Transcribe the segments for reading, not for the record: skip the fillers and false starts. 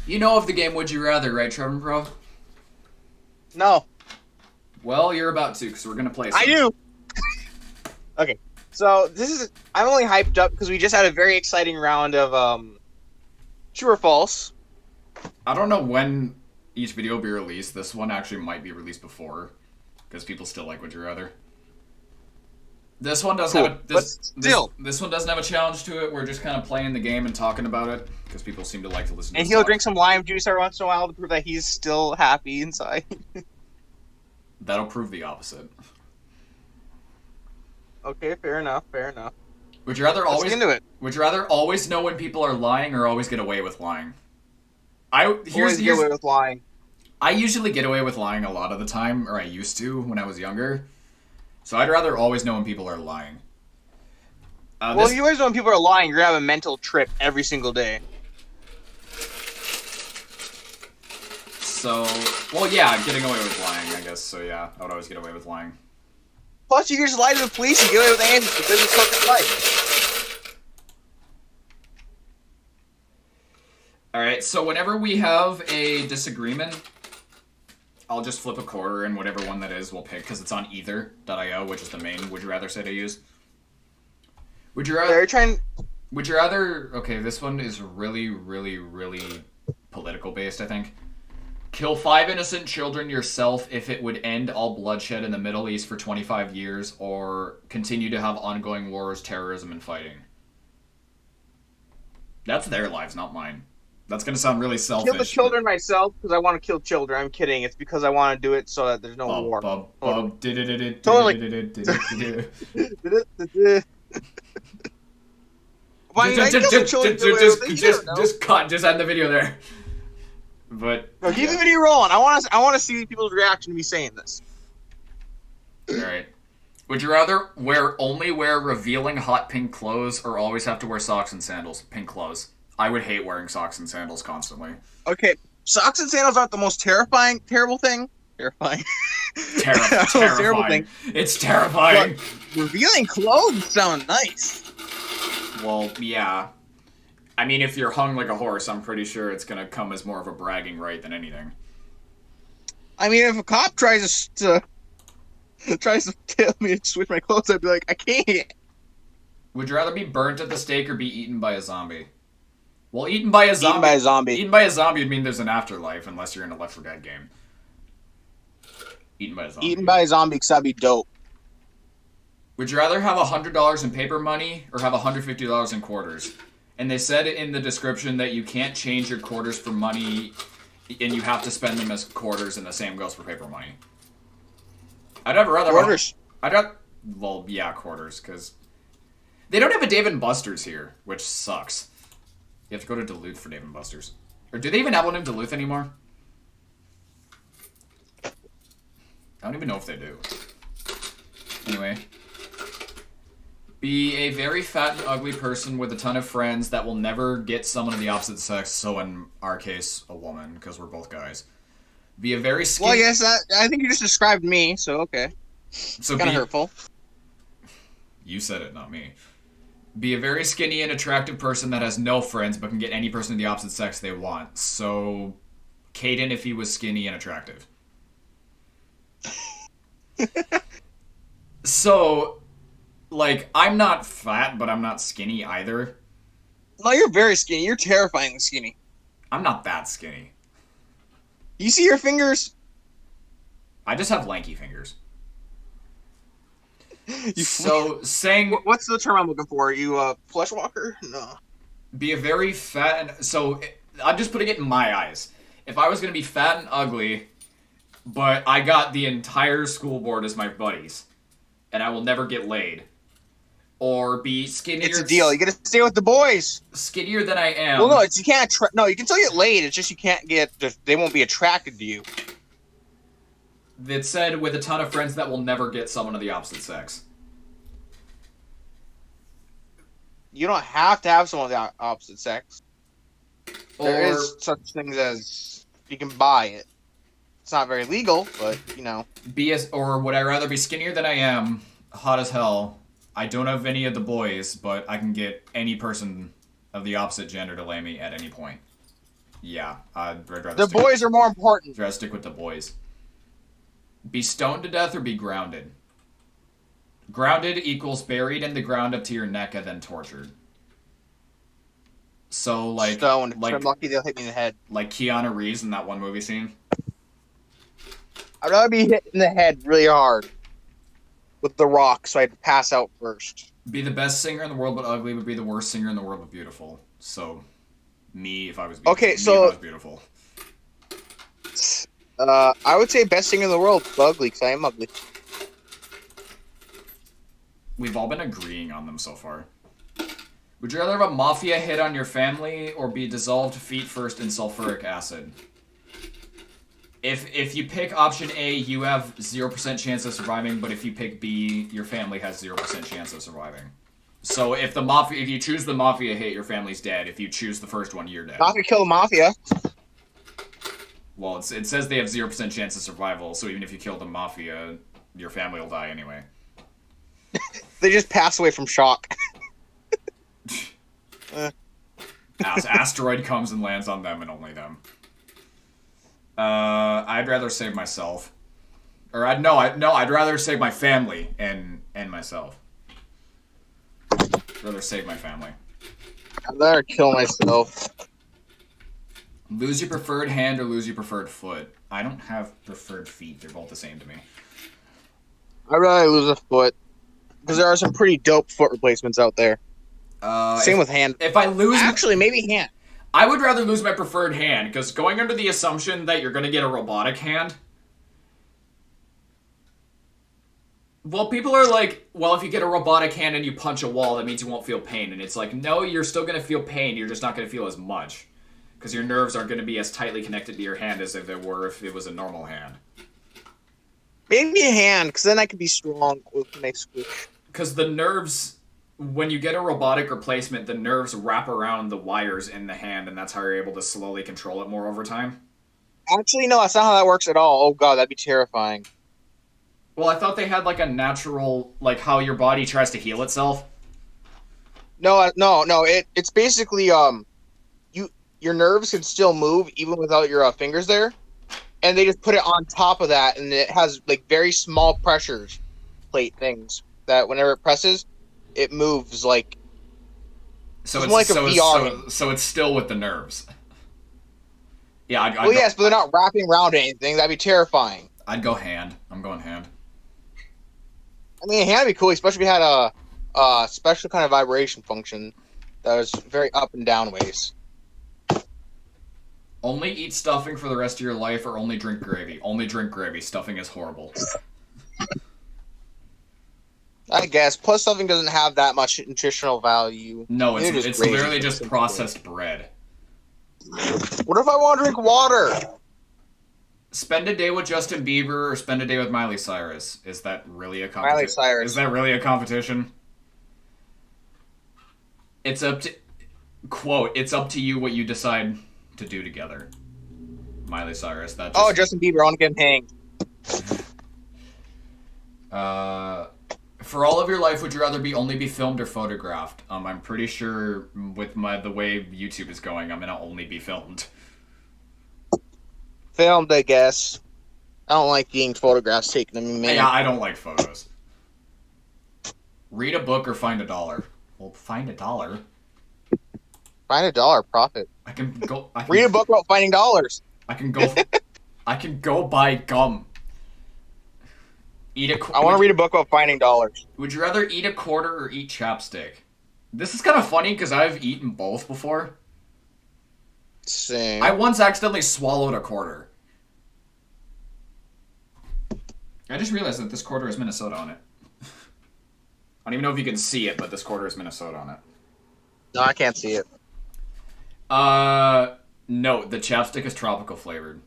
You know of the game Would You Rather, right, TrevinPro? No. Well, you're about to, because we're going to play some. I do! Okay, so I'm only hyped up because we just had a very exciting round of, true or false. I don't know when each video will be released. This one actually might be released before, because people still like Would You Rather. This one doesn't have this one doesn't have a challenge to it. We're just kind of playing the game and talking about it because people seem to like to listen to And us he'll talk. drink some lime juice every once in a while to prove that he's still happy inside. That'll prove the opposite. Okay, fair enough, fair enough. Would you rather Let's always get into it. Would you rather always know when people are lying or always get away with lying? Always get away with lying. I usually get away with lying a lot of the time, or I used to when I was younger. So I'd rather always know when people are lying. Well, you always know when people are lying, you're gonna have a mental trip every single day. So, well, yeah, getting away with lying, I guess. So yeah, I would always get away with lying. Plus, you can just lie to the police and get away with answers because it's fucking life. Alright, so whenever we have a disagreement, I'll just flip a quarter and whatever one that is we'll pick, because it's on either.io, which is the main Would You Rather site I use. Would you rather... Would you rather... Okay, this one is really, really, really political based, I think. Kill 5 innocent children yourself if it would end all bloodshed in the Middle East for 25 years, or continue to have ongoing wars, terrorism, and fighting. That's their lives, not mine. That's gonna sound really selfish. Kill the children myself because I want to kill children. I'm kidding. It's because I want to do it so that there's no war. Totally. Just end the video there. But no, keep the video rolling. I want to see people's reaction to me saying this. All right. Would you rather only wear revealing hot pink clothes or always have to wear socks and sandals? Pink clothes. I would hate wearing socks and sandals constantly. Okay, socks and sandals aren't the most terrible thing. Terrifying. Terrible thing. It's terrifying. But revealing clothes sound nice. Well, yeah. I mean, if you're hung like a horse, I'm pretty sure it's gonna come as more of a bragging right than anything. I mean, if a cop tries to tell me to switch my clothes, I'd be like, I can't. Would you rather be burnt at the stake or be eaten by a zombie? Well, eaten by a zombie. Eaten by a zombie would mean there's an afterlife, unless you're in a Left 4 Dead game. Eaten by a zombie. Eaten by a zombie, because that'd be dope. Would you rather have $100 in paper money or have $150 in quarters? And they said in the description that you can't change your quarters for money, and you have to spend them as quarters, and the same goes for paper money. I'd have rather quarters. Well, yeah, quarters, because they don't have a Dave & Buster's here, which sucks. You have to go to Duluth for Dave & Buster's. Or do they even have one in Duluth anymore? I don't even know if they do. Anyway. Be a very fat and ugly person with a ton of friends that will never get someone of the opposite sex, so in our case, a woman, because we're both guys. Be a very skinny... Well, yes, I think you just described me, so okay. So kind of hurtful. You said it, not me. Be a very skinny and attractive person that has no friends, but can get any person of the opposite sex they want. So, Caden if he was skinny and attractive. So, like, I'm not fat, but I'm not skinny either. No, you're very skinny. You're terrifyingly skinny. I'm not that skinny. You see your fingers? I just have lanky fingers. So, saying... What's the term I'm looking for? Are you a flesh walker? No. Be a very fat and... So, I'm just putting it in my eyes. If I was going to be fat and ugly, but I got the entire school board as my buddies, and I will never get laid, or be skinnier... It's a deal. You gotta stay with the boys. Skinnier than I am. Well, no, you can't... No, you can still get laid. It's just you can't get... They won't be attracted to you. That said, with a ton of friends that will never get someone of the opposite sex. You don't have to have someone of the opposite sex. There is such things as you can buy it. It's not very legal, but you know. Or would I rather be skinnier than I am, hot as hell? I don't have any of the boys, but I can get any person of the opposite gender to lay me at any point. Yeah, I'd rather The boys are more important. rather stick with the boys. Be stoned to death or be grounded. Grounded equals buried in the ground up to your neck and then tortured. So Stoned. If I'm lucky, they'll hit me in the head. Like Keanu Reeves in that one movie scene. I'd rather be hit in the head really hard with the rock, so I'd pass out first. Be the best singer in the world but ugly, would be the worst singer in the world but beautiful. So, me if I was beautiful. Okay, so if I was beautiful. I would say best singer in the world, but ugly, because I am ugly. We've all been agreeing on them so far. Would you rather have a mafia hit on your family or be dissolved feet first in sulfuric acid? If you pick option A, you have 0% chance of surviving, but if you pick B, your family has 0% chance of surviving. So if you choose the mafia hit, your family's dead. If you choose the first one, you're dead. Not gonna kill the mafia. Well, it says they have 0% chance of survival, so even if you kill the mafia, your family will die anyway. They just pass away from shock. Asteroid comes and lands on them and only them. I'd rather save myself. I'd rather save my family and myself. I'd rather save my family. I'd rather kill myself. Lose your preferred hand or lose your preferred foot. I don't have preferred feet. They're both the same to me. I'd rather lose a foot. Because there are some pretty dope foot replacements out there. Same with hand. If I lose... Actually, maybe hand. I would rather lose my preferred hand, because going under the assumption that you're going to get a robotic hand... Well, people are like, well, if you get a robotic hand and you punch a wall, that means you won't feel pain. And it's like, no, you're still going to feel pain. You're just not going to feel as much. Because your nerves aren't going to be as tightly connected to your hand as if they were if it was a normal hand. Maybe a hand, because then I could be strong with my squish. Because the nerves, when you get a robotic replacement, the nerves wrap around the wires in the hand, and that's how you're able to slowly control it more over time. Actually, no, that's not how that works at all. Oh, God, that'd be terrifying. Well, I thought they had, like, a natural, like, how your body tries to heal itself. No, it's basically, your nerves can still move even without your fingers there. And they just put it on top of that, and it has, like, very small pressures plate things that whenever it presses, it moves like... So it's like a VR. So it's still with the nerves. Yeah, yes, but they're not wrapping around anything. That'd be terrifying. I'd go hand. I'm going hand. I mean, a hand would be cool, especially if you had a special kind of vibration function that was very up and down ways. Only eat stuffing for the rest of your life or only drink gravy? Only drink gravy. Stuffing is horrible. I guess. Plus, stuffing doesn't have that much nutritional value. No, it's literally just processed bread. What if I want to drink water? Spend a day with Justin Bieber or spend a day with Miley Cyrus? Is that really a competition? Miley Cyrus. Is that really a competition? It's up to... Quote, it's up to you what you decide to do together. Miley Cyrus. That just... Oh, Justin Bieber. I want to get him hanged. For all of your life, would you rather only be filmed or photographed? I'm pretty sure with the way YouTube is going, I'm gonna only be filmed. Filmed, I guess. I don't like being photographs taken of me, man. Yeah, I don't like photos. Read a book or find $1. Well, find $1. Find $1, profit. Read a book about finding dollars. I can go buy gum. I want to read a book about finding dollars. Would you rather eat a quarter or eat chapstick? This is kind of funny because I've eaten both before. Same. I once accidentally swallowed a quarter. I just realized that this quarter has Minnesota on it. I don't even know if you can see it, but this quarter has Minnesota on it. No, I can't see it. No, the chapstick is tropical flavored.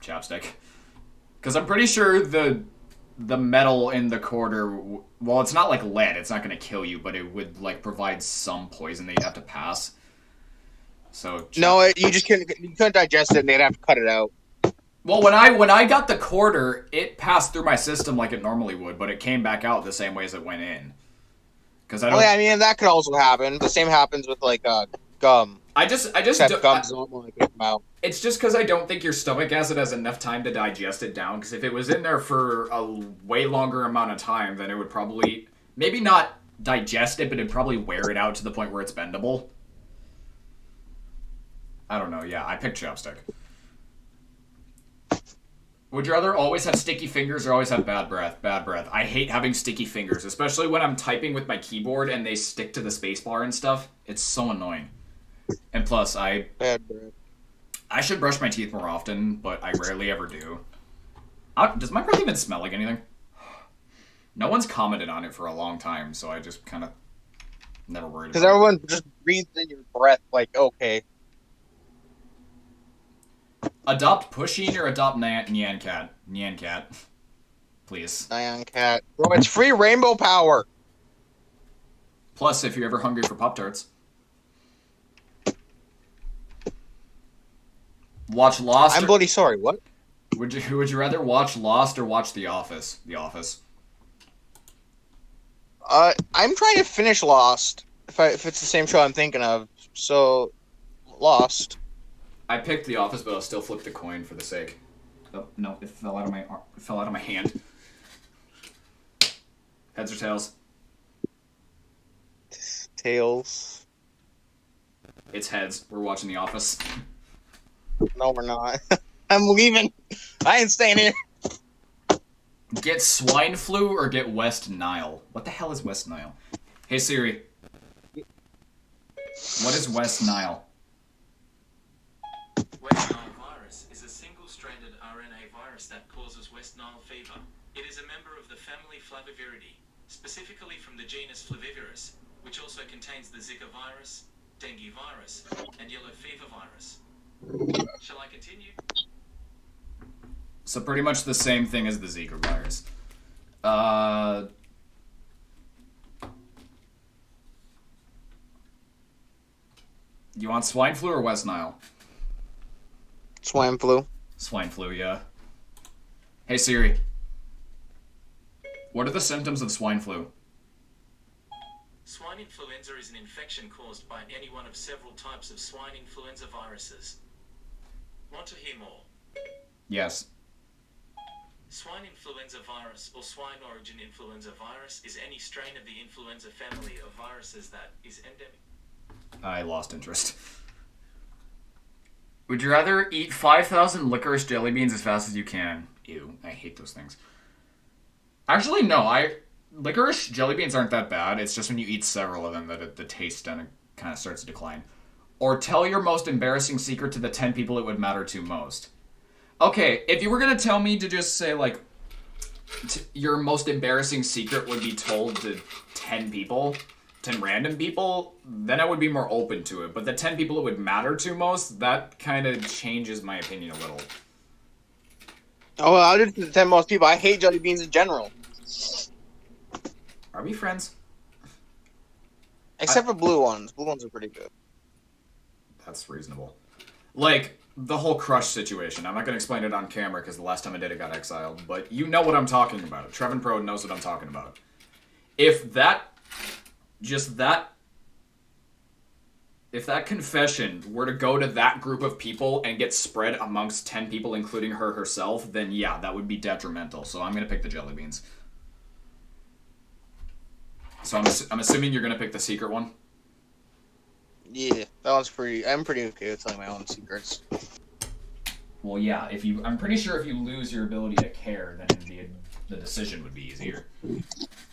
Chapstick. Because I'm pretty sure the metal in the quarter, well, it's not like lead, it's not going to kill you, but it would, like, provide some poison that you'd have to pass. So no, you couldn't digest it, and they'd have to cut it out. Well, when I got the quarter, it passed through my system like it normally would, but it came back out the same way as it went in. Because I don't. Well, yeah, I mean that could also happen. The same happens with like gum. I just Except gums don't want to get them out. It's just because I don't think your stomach acid has enough time to digest it down. Because if it was in there for a way longer amount of time, then it would probably maybe not digest it, but it'd probably wear it out to the point where it's bendable. I don't know. Yeah, I picked Chapstick. Would you rather always have sticky fingers or always have bad breath? Bad breath. I hate having sticky fingers, especially when I'm typing with my keyboard and they stick to the spacebar and stuff. It's so annoying. And plus, Bad breath. I should brush my teeth more often, but I rarely ever do. Does my breath even smell like anything? No one's commented on it for a long time, so I just kind of never worried about it. Because everyone just breathes in your breath like, okay. Adopt Pusheen or adopt Nyan Cat? Nyan Cat. Please. Nyan Cat. Bro, it's free rainbow power! Plus, if you're ever hungry for Pop-Tarts. Watch Lost. I'm bloody sorry, what? Would you rather watch Lost or watch The Office? The Office. I'm trying to finish Lost. If it's the same show I'm thinking of. So, Lost. I picked The Office, but I'll still flip the coin for the sake. Oh no! It fell out of my hand. Heads or tails? Tails. It's heads. We're watching The Office. No, we're not. I'm leaving. I ain't staying here. Get Swine Flu or get West Nile? What the hell is West Nile? Hey Siri. What is West Nile? West Nile virus is a single-stranded RNA virus that causes West Nile fever. It is a member of the family Flaviviridae, specifically from the genus Flavivirus, which also contains the Zika virus, dengue virus, and yellow fever virus. Shall I continue? So pretty much the same thing as the Zika virus. You want Swine Flu or West Nile? Swine Flu. Swine Flu, yeah. Hey Siri. What are the symptoms of Swine Flu? Swine influenza is an infection caused by any one of several types of swine influenza viruses. Want to hear more? Yes. Swine influenza virus or swine origin influenza virus is any strain of the influenza family of viruses that is endemic. I lost interest. Would you rather eat 5,000 licorice jelly beans as fast as you can? Ew, I hate those things. Actually, no, licorice jelly beans aren't that bad. It's just when you eat several of them that the taste kind of starts to decline. Or tell your most embarrassing secret to the 10 people it would matter to most. Okay, if you were going to tell me to just say, like, your most embarrassing secret would be told to 10 people, 10 random people, then I would be more open to it. But the 10 people it would matter to most, that kind of changes my opinion a little. Oh, well, I'll just 10 most people. I hate jelly beans in general. Are we friends? Except for blue ones. Blue ones are pretty good. That's reasonable. Like, the whole crush situation. I'm not going to explain it on camera because the last time I did it got exiled, but you know what I'm talking about. TrevinPro knows what I'm talking about. If that confession were to go to that group of people and get spread amongst 10 people, including her herself, then yeah, that would be detrimental. So I'm going to pick the jelly beans. So I'm assuming you're going to pick the secret one? Yeah, that one's pretty... I'm pretty okay with telling my own secrets. Well, yeah, I'm pretty sure if you lose your ability to care, then the decision would be easier.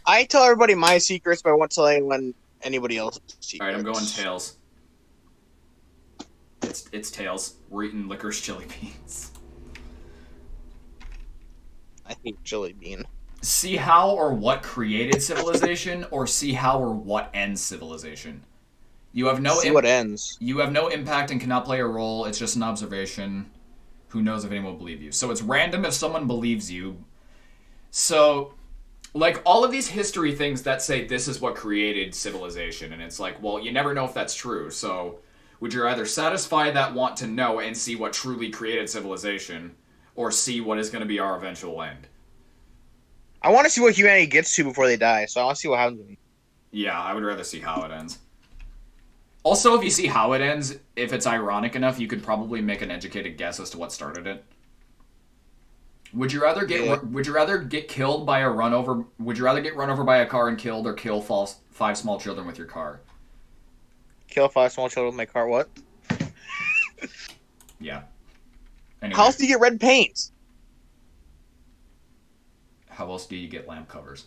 I tell everybody my secrets, but I won't tell anybody else's secrets. Alright, I'm going tails. It's tails. We're eating licorice jelly beans. I hate jelly bean. See how or what created civilization, or see how or what ends civilization? You have no what ends. You have no impact and cannot play a role. It's just an observation. Who knows if anyone will believe you? So it's random if someone believes you. So, like, all of these history things that say this is what created civilization, and it's like, well, you never know if that's true. So, would you rather satisfy that want to know and see what truly created civilization, or see what is going to be our eventual end? I want to see what humanity gets to before they die, so I want to see what happens. Yeah, I would rather see how it ends. Also, if you see how it ends, if it's ironic enough, you could probably make an educated guess as to what started it. Would you rather get Yeah. Would you rather get killed by a run over? Would you rather get run over by a car and killed, or kill five small children with your car? Kill 5 small children with my car. What? Yeah. How Anyway, else do you get red paint? how else do you get lamp covers?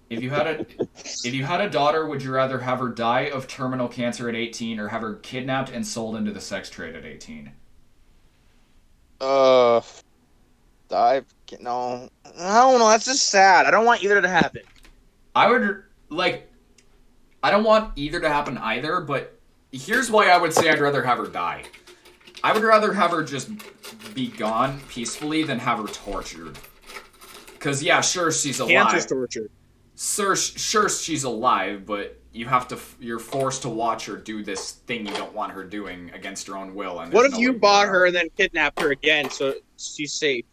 If you had a daughter, would you rather have her die of terminal cancer at 18 or have her kidnapped and sold into the sex trade at 18? I no. I don't know. That's just sad. I don't want either to happen. I would like I don't want either to happen either, but here's why I would say I'd rather have her die. I would rather have her just be gone peacefully than have her tortured. Cause yeah, sure she's alive. Cancer's torture. Sure she's alive, but you're forced to watch her do this thing you don't want her doing against her own will. And What there's if no you way to bought get her and then kidnapped her again so she's safe?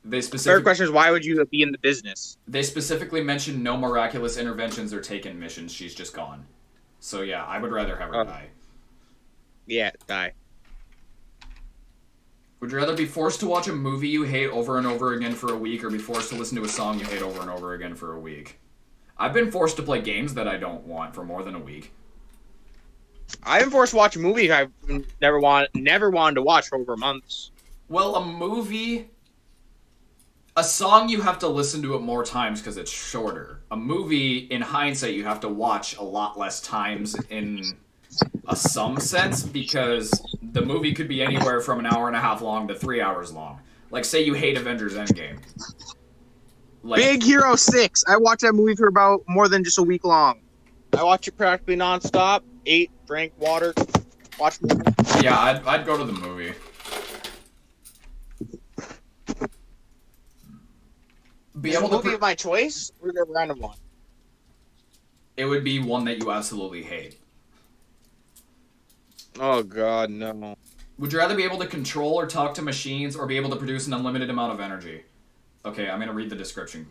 They Third specifically question is, why would you be in the business? mentioned no miraculous interventions or taken missions. She's just gone. So yeah, I would rather have her die. Yeah, die. Would you rather be forced to watch a movie you hate over and over again for a week, or be forced to listen to a song you hate over and over again for a week? I've been forced to play games that I don't want for more than a week. I've been forced to watch a movie I've never wanted to watch for over months. Well, a movie... A song, you have to listen to it more times because it's shorter. A movie, in hindsight, you have to watch a lot less times in some sense, because the movie could be anywhere from an hour and a half long to 3 hours long. Like, say you hate Avengers Endgame. Like, Big Hero 6. I watched that movie for about more than just a week long. I watched it practically nonstop. Ate, drank water, watched movie. yeah, I'd go to the movie. Is it a movie of my choice or is it a random one? It would be one that you absolutely hate. Oh god, no. Would you rather be able to control or talk to machines, or be able to produce an unlimited amount of energy? Okay, I'm gonna read the description.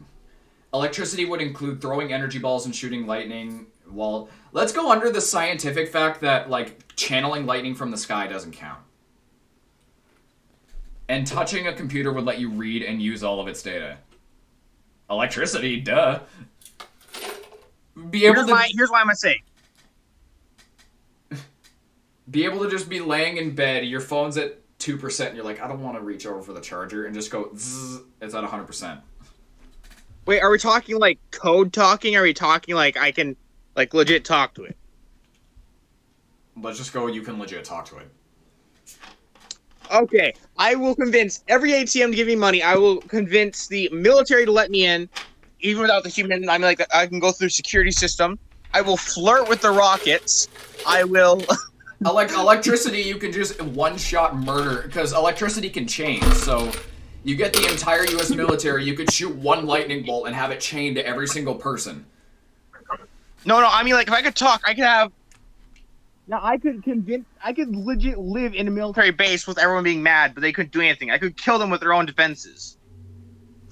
Electricity would include throwing energy balls and shooting lightning. Well, let's go under the scientific fact that, like, channeling lightning from the sky doesn't count. And touching a computer would let you read and use all of its data. Electricity, duh. Here's why I'm gonna say. Be able to just be laying in bed, your phone's at 2%, and you're like, I don't want to reach over for the charger, and just go, zzz, it's at 100%. Wait, are we talking like code talking? Are we talking like I can like legit talk to it? Let's just go, you can legit talk to it. Okay, I will convince every ATM to give me money. I will convince the military to let me in, even without the human. I mean, like, I can go through the security system. I will flirt with the rockets. I will. Electricity, you can just one-shot murder, because electricity can chain, so you get the entire U.S. military, you could shoot one lightning bolt and have it chained to every single person. No, I mean, like, if I could talk, I could have. Now, I could legit live in a military base with everyone being mad, but they couldn't do anything. I could kill them with their own defenses.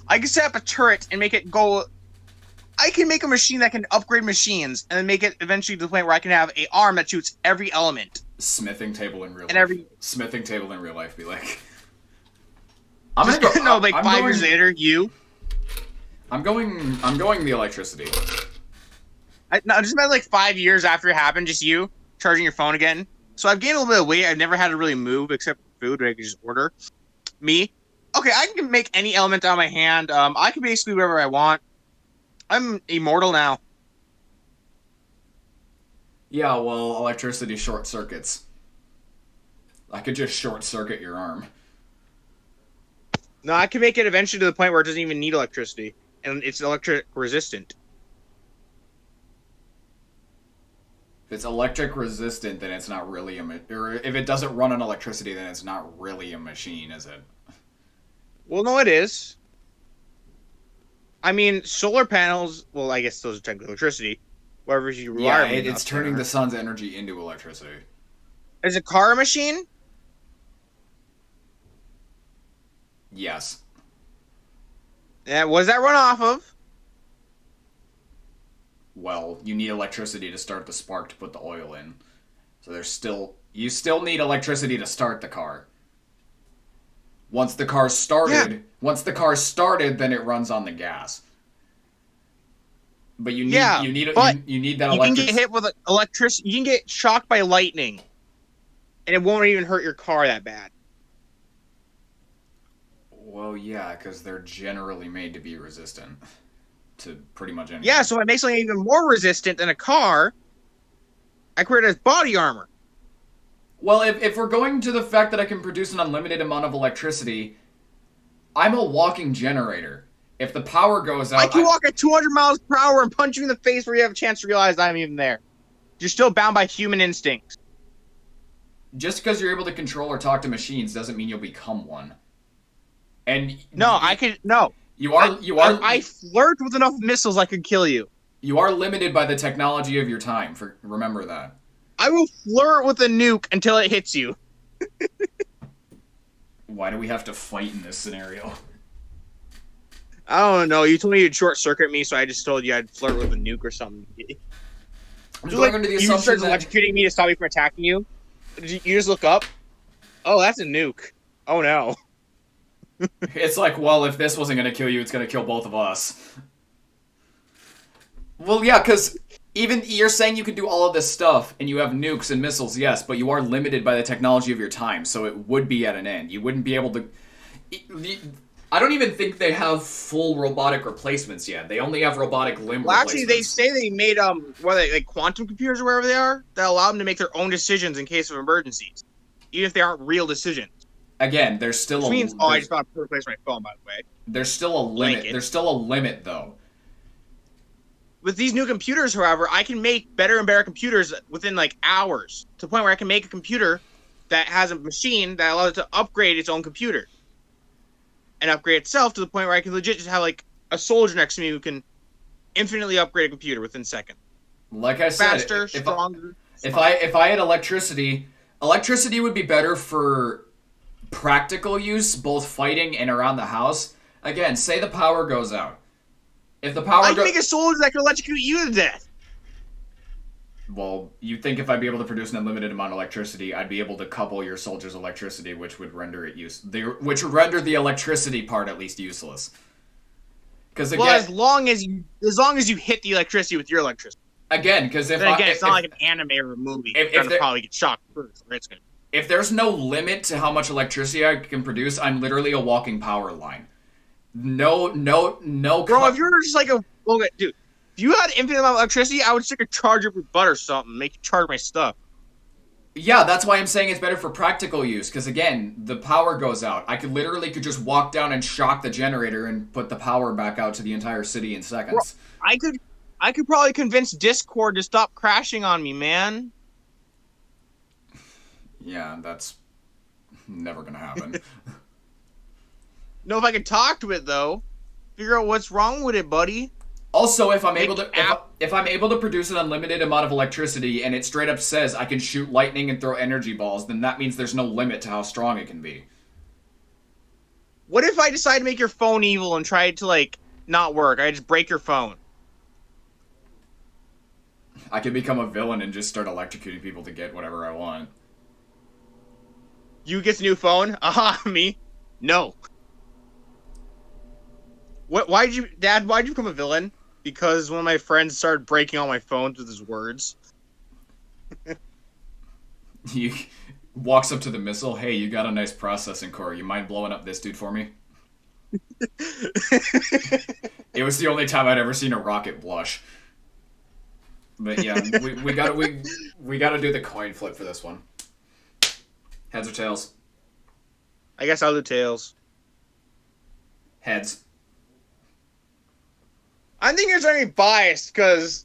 I could set up a turret and make it go. I can make a machine that can upgrade machines and then make it eventually to the point where I can have an arm that shoots every element. Smithing table in real life. And Smithing table in real life be like... I'm gonna go... No, like, 5 years later, you... I'm going the electricity. No, just about like 5 years after it happened, just you charging your phone again. So I've gained a little bit of weight. I've never had to really move except for food, where I can just order. Me, okay, I can make any element out of my hand. I can basically do whatever I want. I'm immortal now. Yeah, well, electricity short circuits. I could just short circuit your arm. No, I can make it eventually to the point where it doesn't even need electricity, and it's electric resistant. If it's electric resistant, then it's not really or if it doesn't run on electricity, then it's not really a machine, is it? Well, no, it is. I mean, solar panels. Well, I guess those are technically electricity. Whatever you rely on. It's turning the sun's energy into electricity. Is a car a machine? Yes. Yeah. What does that run off of? well, you need electricity to start the spark to put the oil in. So you still need electricity to start the car. Once the car started, then it runs on the gas. But you need that electricity. You can get hit with electricity. You can get shocked by lightning, and it won't even hurt your car that bad. Well, yeah, because they're generally made to be resistant to pretty much anything. Yeah, so it makes something even more resistant than a car. I created body armor. Well, if we're going to the fact that I can produce an unlimited amount of electricity, I'm a walking generator. If the power goes out... I can walk at 200 miles per hour and punch you in the face where you have a chance to realize I'm even there. You're still bound by human instincts. Just because you're able to control or talk to machines doesn't mean you'll become one. And no, I could... No. I flirt with enough missiles I could kill you. You are limited by the technology of your time. Remember that. I will flirt with a nuke until it hits you. Why do we have to fight in this scenario? I don't know. You told me you'd short circuit me, so I just told you I'd flirt with a nuke or something. I'm going under the assumption you started electrocuting me to stop me from attacking you. You just look up. Oh, that's a nuke. Oh no. It's like, well, if this wasn't going to kill you, it's going to kill both of us. Well, yeah, because even you're saying you can do all of this stuff, and you have nukes and missiles, yes, but you are limited by the technology of your time, so it would be at an end. You wouldn't be able to... I don't even think they have full robotic replacements yet. They only have robotic limb replacements. Actually, they say they made, like quantum computers or wherever they are, that allow them to make their own decisions in case of emergencies. Even if they aren't real decisions. Again, there's still I just found a place my phone, by the way. There's still a limit. There's still a limit, though. With these new computers, however, I can make better and better computers within, like, hours. To the point where I can make a computer that has a machine that allows it to upgrade its own computer. And upgrade itself to the point where I can legit just have, like, a soldier next to me who can infinitely upgrade a computer within seconds. Like I said, faster, stronger. If I had electricity would be better for practical use, both fighting and around the house. Again, say the power goes out. If the power I can make a soldier that can electrocute you to death. Well, you'd think if I'd be able to produce an unlimited amount of electricity, I'd be able to couple your soldiers' electricity, which would render it which would render the electricity part at least useless. Because again, as long as you hit the electricity with your electricity. Again, because it's not like an anime or a movie. You're gonna probably get shocked first. Or it's gonna. If there's no limit to how much electricity I can produce, I'm literally a walking power line. No. Bro, if you're just like dude. If you had infinite amount of electricity, I would stick a charger up your butt or something, make you charge my stuff. Yeah, that's why I'm saying it's better for practical use, because again, the power goes out. I could just walk down and shock the generator and put the power back out to the entire city in seconds. Bro, I could probably convince Discord to stop crashing on me, man. Yeah, that's never gonna happen. No, if I could talk to it though, figure out what's wrong with it, buddy. Also, if I'm able to produce an unlimited amount of electricity and it straight up says I can shoot lightning and throw energy balls, then that means there's no limit to how strong it can be. What if I decide to make your phone evil and try to, like, not work? I just break your phone. I could become a villain and just start electrocuting people to get whatever I want. You get a new phone? Aha, me? No. Why'd you become a villain? Because one of my friends started breaking all my phones with his words. He walks up to the missile. Hey, you got a nice processing core. You mind blowing up this dude for me? It was the only time I'd ever seen a rocket blush. But yeah, we gotta do the coin flip for this one. Heads or tails? I guess I'll do tails. Heads. I think you're trying to be biased because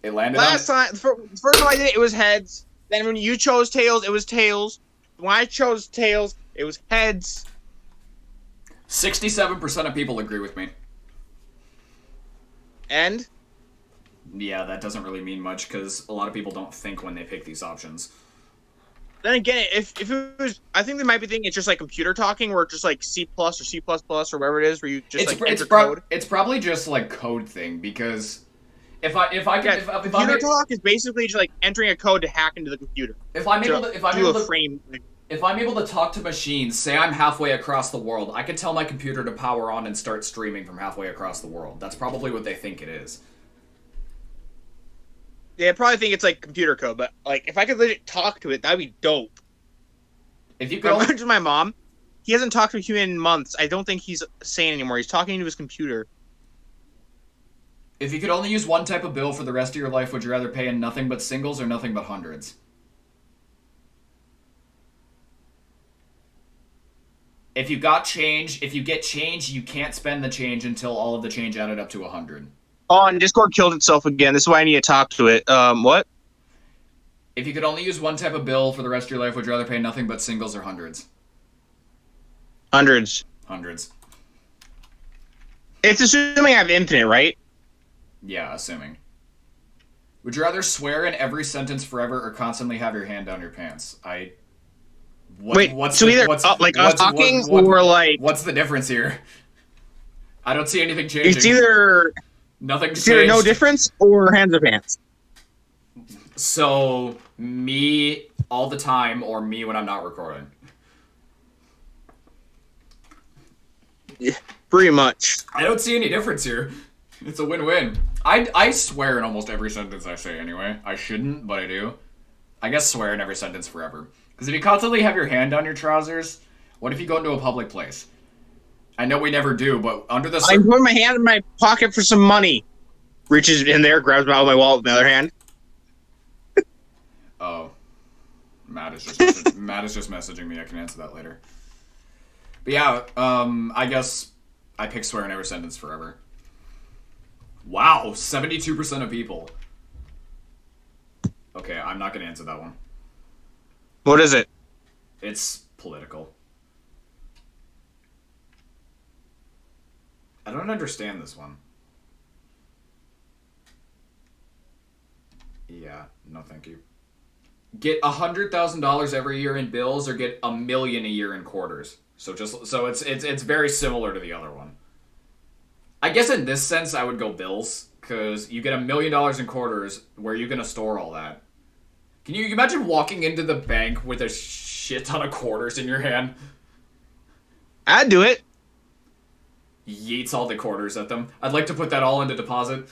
it landed last time. The first time I did it, it was heads. Then when you chose tails, it was tails. When I chose tails, it was heads. 67% of people agree with me. And? Yeah, that doesn't really mean much because a lot of people don't think when they pick these options. Then again, if it was, I think they might be thinking it's just like computer talking, where it's just like C++ or C++ or whatever it is, where you just enter code. It's probably just like code thing because Computer talk is basically just like entering a code to hack into the computer. If I'm able to talk to machines, say I'm halfway across the world, I could tell my computer to power on and start streaming from halfway across the world. That's probably what they think it is. Yeah, I probably think it's like computer code, but like if I could legit talk to it, that'd be dope. If you could only... to my mom, he hasn't talked to a human in months. I don't think he's sane anymore. He's talking to his computer. If you could only use one type of bill for the rest of your life, would you rather pay in nothing but singles or nothing but hundreds? If you get change, you can't spend the change until all of the change added up to 100. Oh, and Discord killed itself again. This is why I need to talk to it. What? If you could only use one type of bill for the rest of your life, would you rather pay nothing but singles or hundreds? Hundreds. Hundreds. It's assuming I have infinite, right? Yeah, assuming. Would you rather swear in every sentence forever or constantly have your hand down your pants? What's the difference here? I don't see anything changing. It's either no difference or hands or pants. So me all the time or me when I'm not recording? Yeah, pretty much. I don't see any difference here. It's a win-win. I swear in almost every sentence I say anyway. I shouldn't, but I do. I guess swear in every sentence forever. Because if you constantly have your hand down your trousers, what if you go into a public place? I know we never do, but under the... I put my hand in my pocket for some money. Reaches in there, grabs my wallet with my other hand. Oh. Matt is just messaging me. I can answer that later. But yeah, I guess I pick swear in every sentence forever. Wow, 72% of people. Okay, I'm not going to answer that one. What is it? It's political. I don't understand this one. Yeah, no thank you. Get $100,000 every year in bills or get $1 million a year in quarters. So it's very similar to the other one. I guess in this sense I would go bills, because you get $1 million in quarters. Where are you going to store all that? Can you imagine walking into the bank with a shit ton of quarters in your hand? I'd do it. Yeets all the quarters at them. I'd like to put that all into deposit.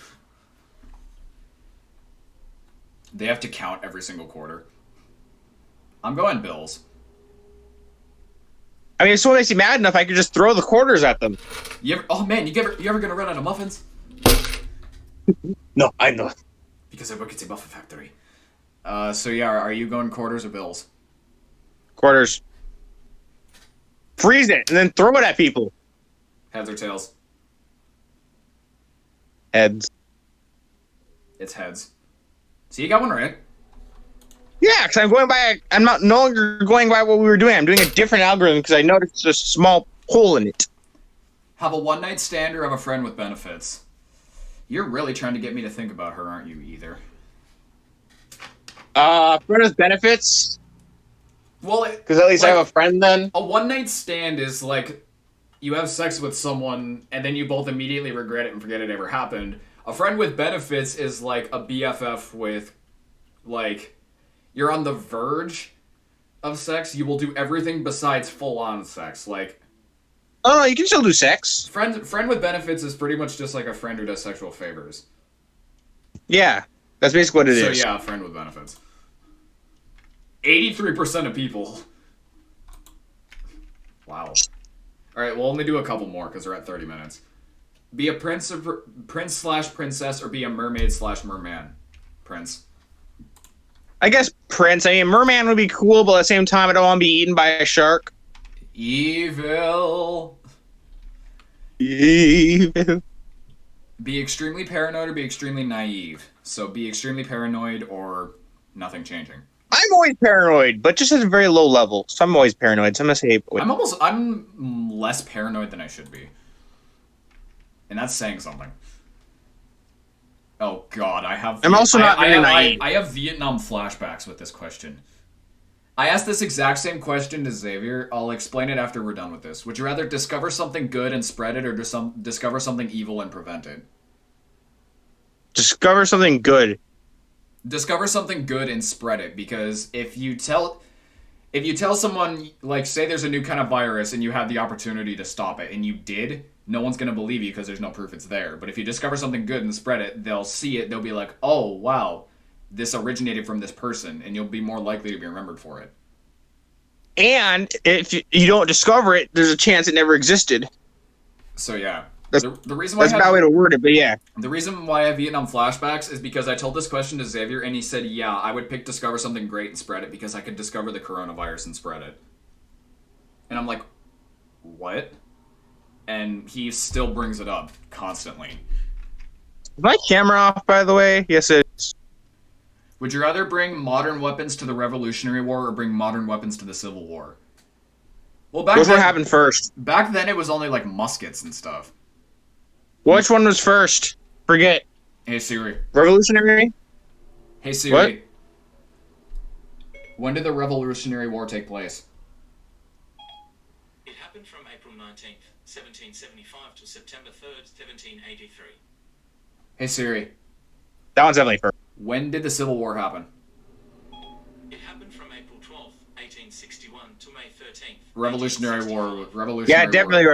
They have to count every single quarter. I'm going bills. I mean, if someone makes you mad enough, I could just throw the quarters at them. You ever gonna run out of muffins? No, I'm not. Because I work at a muffin factory. So yeah, are you going quarters or bills? Quarters. Freeze it and then throw it at people. Heads or tails? Heads. It's heads. So you got one right. Yeah, because I'm no longer going by what we were doing. I'm doing a different algorithm because I noticed a small hole in it. Have a one-night stand or have a friend with benefits? You're really trying to get me to think about her, aren't you, either? Friend with benefits? Well, because at least I have a friend then. A one-night stand is like you have sex with someone and then you both immediately regret it and forget it ever happened. A friend with benefits is like a BFF with, like, you're on the verge of sex. You will do everything besides full-on sex. Like, oh, you can still do sex. Friend with benefits is pretty much just like a friend who does sexual favors. Yeah, that's basically what it is. So yeah, a friend with benefits. 83% of people. Wow. All right, we'll only do a couple more because we're at 30 minutes. Be a prince/princess or be a mermaid/merman. Prince. I guess prince. I mean, merman would be cool, but at the same time, I don't want to be eaten by a shark. Evil. Evil. Be extremely paranoid or be extremely naive. So be extremely paranoid or nothing changing. I'm always paranoid, but just at a very low level. So I'm always paranoid. So I'm gonna say. I'm less paranoid than I should be, and that's saying something. Oh God, I'm also not very naive. I have Vietnam flashbacks with this question. I asked this exact same question to Xavier. I'll explain it after we're done with this. Would you rather discover something good and spread it, or discover something evil and prevent it? Discover something good. Discover something good and spread it, because if you tell someone, like, say there's a new kind of virus and you had the opportunity to stop it and you did, no one's going to believe you because there's no proof it's there. But if you discover something good and spread it, they'll see it, they'll be like, oh, wow, this originated from this person, and you'll be more likely to be remembered for it. And if you don't discover it, there's a chance it never existed. So yeah. That's, the reason why that's a bad way to word it, but yeah. The reason why I have Vietnam flashbacks is because I told this question to Xavier, and he said, yeah, I would pick discover something great and spread it because I could discover the coronavirus and spread it. And I'm like, what? And he still brings it up constantly. Is my camera off, by the way? Yes, it is. Would you rather bring modern weapons to the Revolutionary War or bring modern weapons to the Civil War? Well, Which one happened first? Back then, it was only like muskets and stuff. Which one was first? Forget. Hey Siri. Revolutionary? Hey Siri. What? When did the Revolutionary War take place? It happened from April 19th, 1775 to September 3rd, 1783. Hey Siri. That one's definitely first. When did the Civil War happen? It happened from April 12th, 1861 to May 13th. Revolutionary War. Yeah, definitely.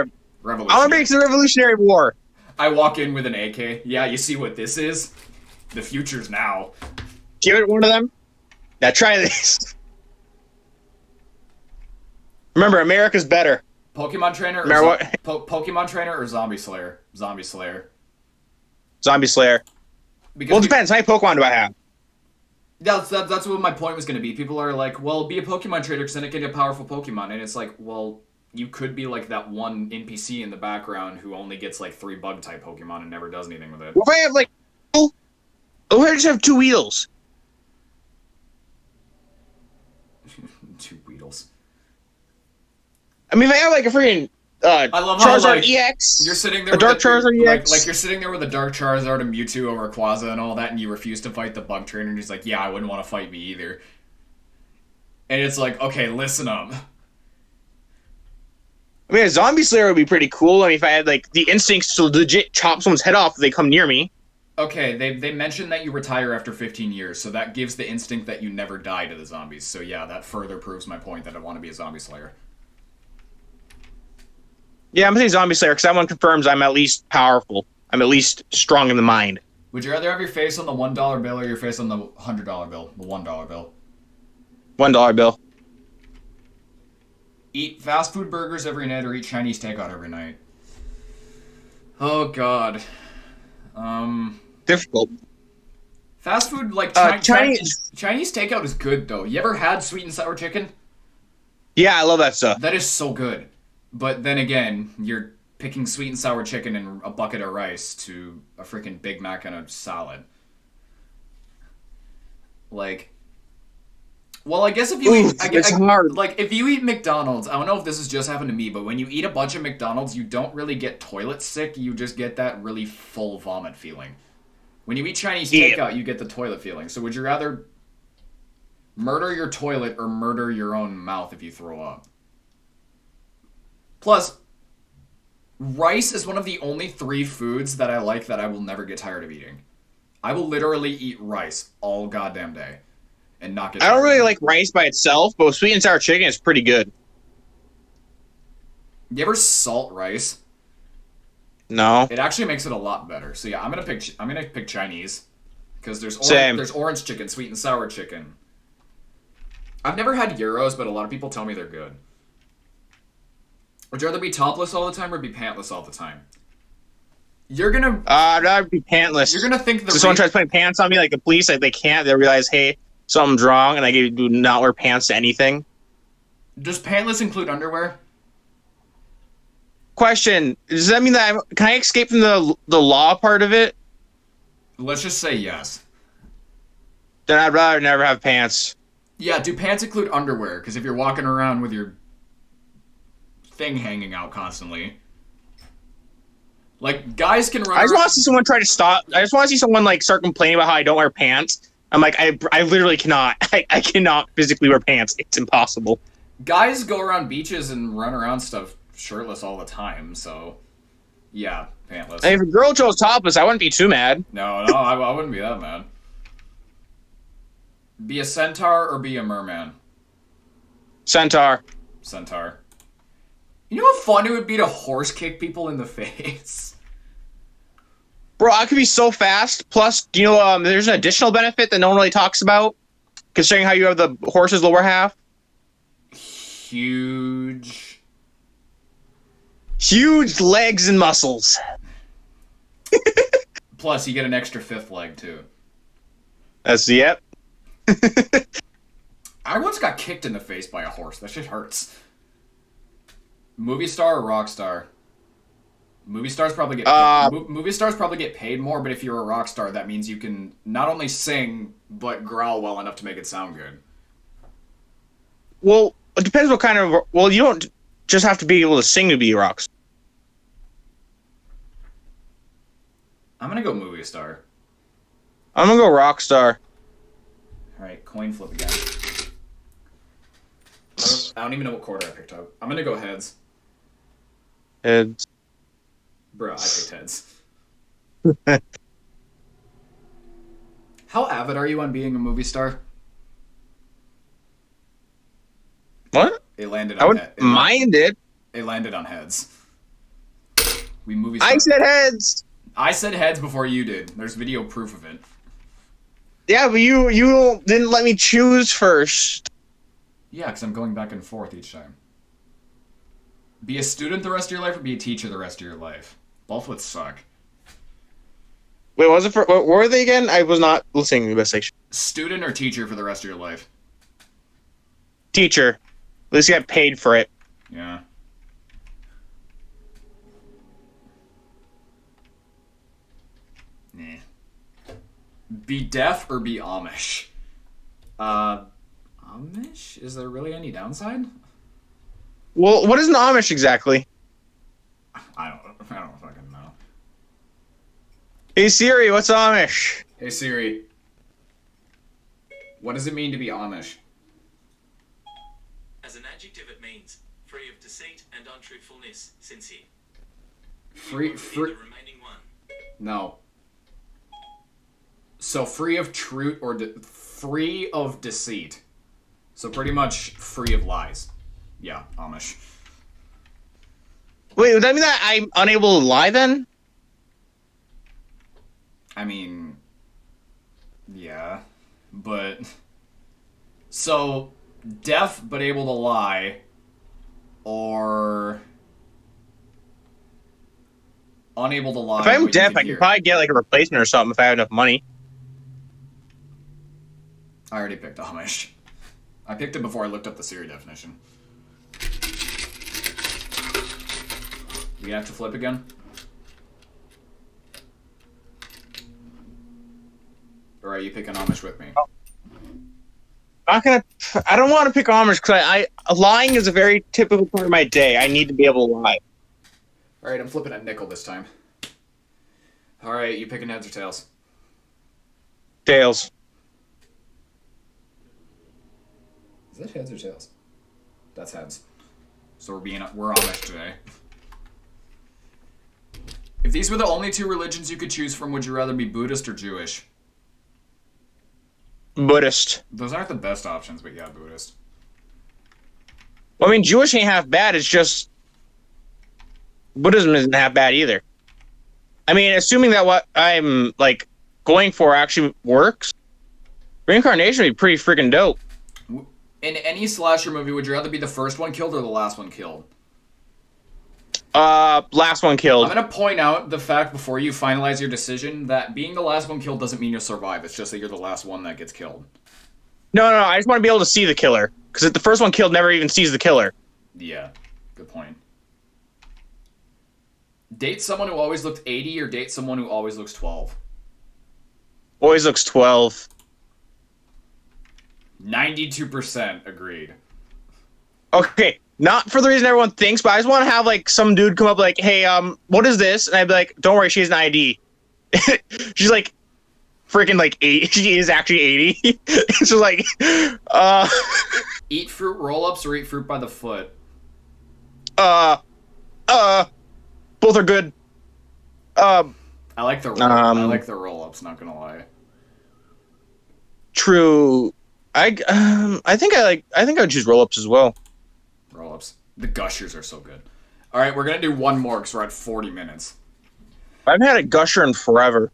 Revolutionary. I want to make the Revolutionary War. I walk in with an AK. Yeah, you see what this is? The future's now. Give it one of them. Now try this. Remember, America's better. Pokemon Trainer or Pokemon Trainer or Zombie Slayer? Zombie Slayer. Zombie Slayer. Because well, it depends. How many Pokemon do I have? That's what my point was going to be. People are like, well, be a Pokemon trader because then it can get a powerful Pokemon. And it's like, well, you could be like that one NPC in the background who only gets like 3 bug-type Pokemon and never does anything with it. What if I have like... Oh, I just have 2 wheels. 2 Weedles. I mean, if I have like a freaking I love Charizard how, like, EX, you're sitting there a Dark Charizard EX. Like you're sitting there with a Dark Charizard, a Mewtwo, a Rayquaza, and all that, and you refuse to fight the bug trainer, and he's like, yeah, I wouldn't want to fight me either. And it's like, okay, listen up. I mean, a Zombie Slayer would be pretty cool. I mean, if I had like the instincts to legit chop someone's head off if they come near me. Okay, they mentioned that you retire after 15 years, so that gives the instinct that you never die to the zombies. So yeah, that further proves my point that I want to be a Zombie Slayer. Yeah, I'm saying Zombie Slayer because that one confirms I'm at least powerful. I'm at least strong in the mind. Would you rather have your face on the $1 bill or your face on the $100 bill? The $1 bill. $1 bill. Eat fast food burgers every night or eat Chinese takeout every night? Oh god. Difficult. Fast food, like Chinese takeout is good though. You ever had sweet and sour chicken? Yeah, I love that stuff. That is so good. But then again, you're picking sweet and sour chicken and a bucket of rice to a freaking Big Mac and a salad. Like, well, I guess if you if you eat McDonald's, I don't know if this has just happened to me, but when you eat a bunch of McDonald's, you don't really get toilet sick. You just get that really full vomit feeling. When you eat Chinese takeout, you get the toilet feeling. So would you rather murder your toilet or murder your own mouth if you throw up? Plus, rice is one of the only 3 foods that I like that I will never get tired of eating. I will literally eat rice all goddamn day and not get tired. I don't really like rice by itself, but sweet and sour chicken is pretty good. You ever salt rice? No. It actually makes it a lot better. So yeah, I'm gonna pick Chinese because there's orange chicken, sweet and sour chicken. I've never had gyros, but a lot of people tell me they're good. Would you rather be topless all the time or be pantless all the time? You're gonna... I'd rather be pantless. You're gonna think so someone tries putting pants on me, like the police, like they can't, they realize, hey, something's wrong, and I do not wear pants to anything. Does pantless include underwear? Question, does that mean that can I escape from the law part of it? Let's just say yes. Then I'd rather never have pants. Yeah, do pants include underwear? Because if you're walking around with your thing hanging out constantly, like, guys can run. I just want to see someone try to stop. I just want to see someone like start complaining about how I don't wear pants. I'm like, I literally cannot. I cannot physically wear pants. It's Yeah, pantless. And if a girl chose topless, I wouldn't be too mad. No, I wouldn't be that mad. Be a centaur or be a merman? Centaur. Centaur. You know how fun it would be to horse kick people in the face? Bro, I could be so fast. Plus, you know, there's an additional benefit that no one really talks about, considering how you have the horse's lower half. Huge legs and muscles. Plus, you get an extra fifth leg, too. Yep. I once got kicked in the face by a horse. That shit hurts. Movie star or rock star? Movie stars probably get movie stars probably get paid more, but if you're a rock star, that means you can not only sing but growl well enough to make it sound good. Well, it depends what kind of. Well, you don't just have to be able to sing to be a rock star. I'm gonna go movie star. I'm gonna go rock star. All right, coin flip again. I don't even know what quarter I picked up. I'm gonna go heads. Heads. Bro, I picked heads. How avid are you on being a movie star? What? It landed I on would heads. mind it. It landed on heads. We movie I star. said heads. I said heads before you did. There's video proof of it. Yeah, but you didn't let me choose first. Yeah, because I'm going back and forth each time. Be a student the rest of your life or be a teacher the rest of your life? Both would suck. Wait, what was it for? What were they again? I was not listening to the best section. Student or teacher for the rest of your life? Teacher. At least you got paid for it. Yeah. Nah. Be deaf or be Amish? Amish? Is there really any downside? Well, what is an Amish exactly? I don't fucking know. Hey Siri, what's Amish? Hey Siri. What does it mean to be Amish? As an adjective, it means free of deceit and untruthfulness, sincere. Free. The remaining one. No. So free of truth or free of deceit. So pretty much free of lies. Yeah, Amish. Wait, would that mean that I'm unable to lie then? I mean, yeah, but so deaf but able to lie, or unable to lie. If I'm but you deaf, can I hear. can probably get like a replacement or something if I have enough money. I already picked Amish. I picked it before I looked up the Siri definition. We have to flip again? Or are you picking Amish with me? I don't want to pick Amish because lying is a very typical part of my day. I need to be able to lie. Alright, I'm flipping a nickel this time. Alright, you picking heads or tails? Tails. Is that heads or tails? That's heads. So we're Amish today. If these were the only two religions you could choose from, would you rather be Buddhist or Jewish? Buddhist. Those aren't the best options, but yeah, Buddhist. Well, I mean, Jewish ain't half bad. It's just Buddhism isn't half bad either. I mean, assuming that what I'm like going for actually works, reincarnation would be pretty freaking dope. In any slasher movie, would you rather be the first one killed or the last one killed? Last one killed. I'm gonna point out the fact before you finalize your decision that being the last one killed doesn't mean you'll survive. It's just that you're the last one that gets killed. No, I just want to be able to see the killer. Because if the first one killed never even sees the killer. Yeah, good point. Date someone who always looked 80 or date someone who always looks 12? Always looks 12. 92% agreed. Okay, not for the reason everyone thinks, but I just want to have like some dude come up like, hey, what is this? And I'd be like, don't worry, she has an ID. She's like, freaking like 80. She is actually 80. It's just like, Eat fruit roll-ups or eat fruit by the foot? both are good. I like the I like the roll-ups, not gonna lie. True. I think I would choose roll-ups as well. Roll-ups. The gushers are so good. All right, we're gonna do one more because we're at 40 minutes. I've had a gusher in forever.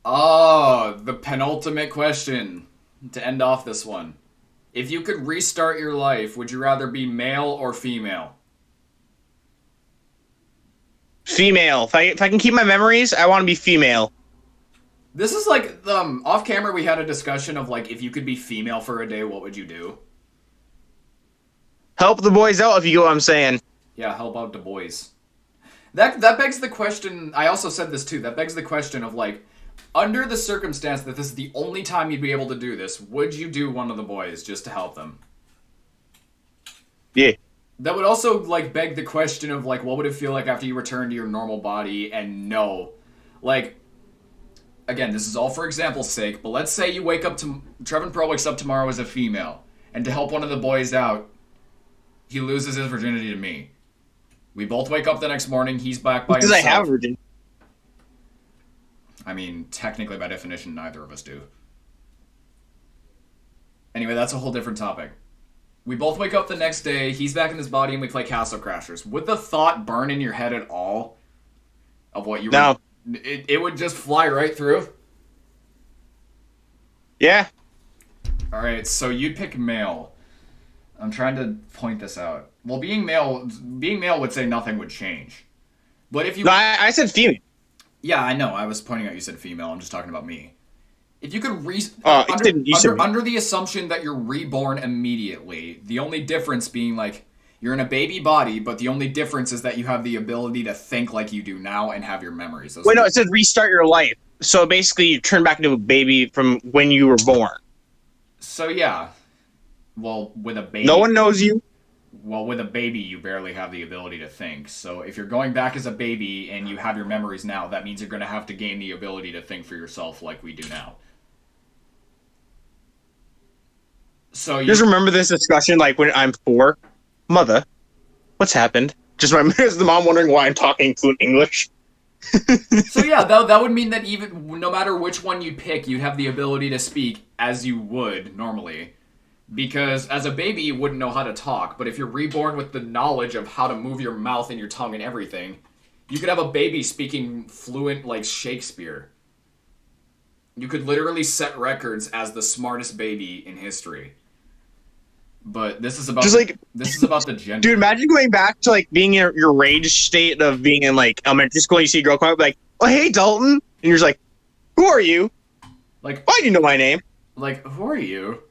Oh, the penultimate question to end off this one. If you could restart your life, would you rather be male or female? Female. If I can keep my memories, I want to be female. This is like, off camera we had a discussion of like, if you could be female for a day, what would you do? Help the boys out, if you get what I'm saying. Yeah, help out the boys. That begs the question, I also said this too, that begs the question of like, under the circumstance that this is the only time you'd be able to do this, would you do one of the boys just to help them? Yeah. That would also like beg the question of like, what would it feel like after you return to your normal body and know, like, again, this is all for example's sake, but let's say you wake up to TrevinPro wakes up tomorrow as a female, and to help one of the boys out, he loses his virginity to me. We both wake up the next morning, he's back by himself. Because I have virginity. I mean, technically, by definition, neither of us do. Anyway, that's a whole different topic. We both wake up the next day, he's back in his body, and we play Castle Crashers. Would the thought burn in your head at all of what you were... No. It would just fly right through? Yeah. Alright, so you'd pick male. I'm trying to point this out. Well, being male would say nothing would change. But if you... No, I said female. Yeah, I know. I was pointing out you said female. I'm just talking about me. If you could under the assumption that you're reborn immediately, the only difference being like you're in a baby body, but the only difference is that you have the ability to think like you do now and have your memories. Wait, no, it said restart your life. So basically, you turn back into a baby from when you were born. So yeah, well, with a baby, no one knows you. Well, with a baby, you barely have the ability to think. So if you're going back as a baby and you have your memories now, that means you're going to have to gain the ability to think for yourself like we do now. So you just remember this discussion like when I'm 4. Mother, what's happened? Just remember as the mom wondering why I'm talking fluent English. So yeah, that would mean that even no matter which one you pick, you'd have the ability to speak as you would normally. Because as a baby, you wouldn't know how to talk, but if you're reborn with the knowledge of how to move your mouth and your tongue and everything, you could have a baby speaking fluent like Shakespeare. You could literally set records as the smartest baby in history. But this is about this is about the gender. Dude, imagine going back to like being in your rage state of being in like elementary school. You see a girl come up like, "Oh hey Dalton," and you're just like, "Who are you? Like, why do you know my name? Like, who are you?"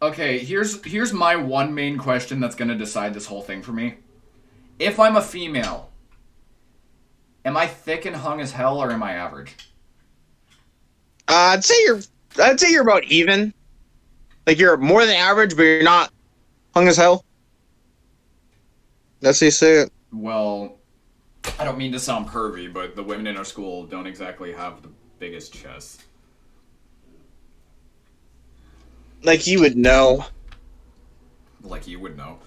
Okay, here's my one main question that's gonna decide this whole thing for me. If I'm a female, am I thick and hung as hell, or am I average? I'd say you're about even. Like you're more than average, but you're not hung as hell. That's how you say it. Well, I don't mean to sound pervy, but the women in our school don't exactly have the biggest chests. Like you would know. Like you would know.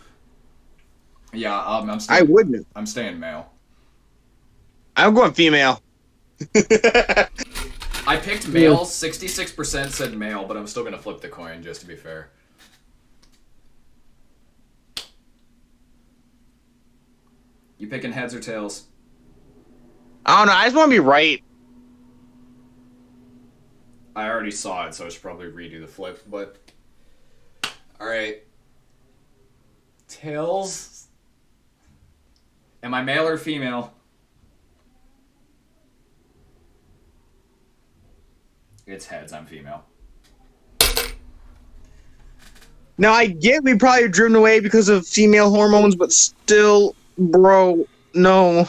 Yeah, I wouldn't. I'm staying male. I'm going female. I picked male, 66% said male, but I'm still going to flip the coin just to be fair. You picking heads or tails? I don't know, I just want to be right. I already saw it, so I should probably redo the flip, but... Alright. Tails? Am I male or female? It's heads, I'm female. Now, I get we probably driven away because of female hormones, but still, bro, no.